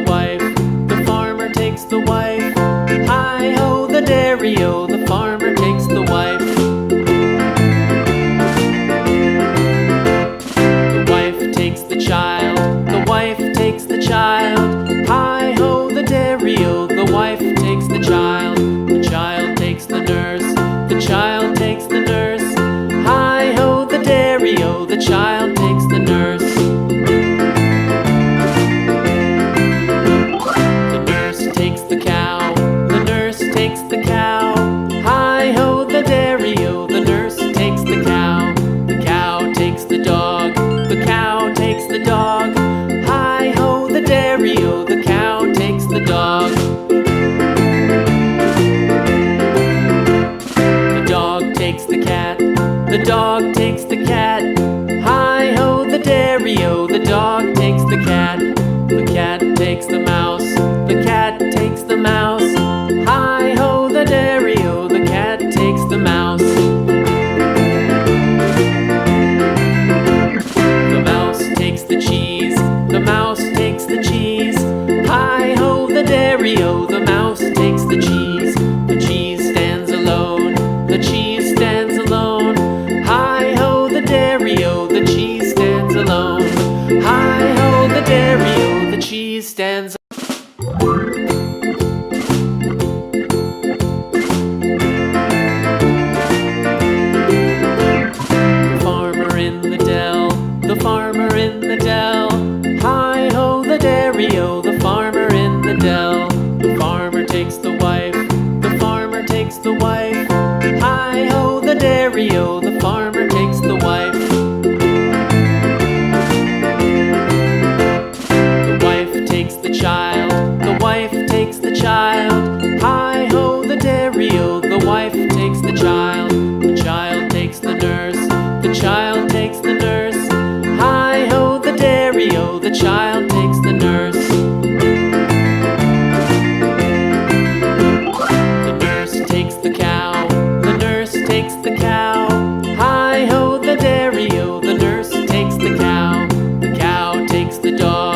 wife, the farmer takes the wife. Hi-ho, the dairy-o, the farmer takes the wife. The wife takes the child, the wife takes the child. Hi-ho, the dairy-o, the wife takes the child. The child takes the nurse, the child takes the nurse. Hi-ho, the dairy-o, the child takes the nurse. The nurse takes the cow, the nurse takes the cow. Hi-ho, the dairy-o, the nurse takes the cow. The cow takes the dog, the cow takes the dog. Hi-ho, the dairy-o, the cow takes the dog. The dog takes the cat, the dog takes the cat. Hi-ho, the dairy-o, the dog takes the cat. The cat takes the mouse, the cat takes the mouse. Hi-ho, the dairy-o, the cat takes the mouse. The mouse takes the cheese, the mouse takes the cheese. Hi-ho, the dairy-o, the mouse takes the cheese. The cheese stands alone, the cheese stands alone. Hi-ho, the dairy-o, the cheese stands alone. Hi-ho, the dairy-o, the cheese stands alone. The farmer in the dell, the farmer in the dell. Hi-ho, the dairy-o, the farmer in the dell. The farmer takes the wife, the farmer takes the wife. Hi-ho, the dairy-o, the farmer takes the wife. The wife takes the child, the wife takes the child. Hi-ho, the dairy-o, the wife takes the child. The child takes the nurse, the child takes the nurse. Hi-ho, the dairy-o, the child takes the nurse. The nurse takes the cow, the nurse takes the cow. Hi-ho, the dairy-o, the nurse takes the cow. The cow takes the dog,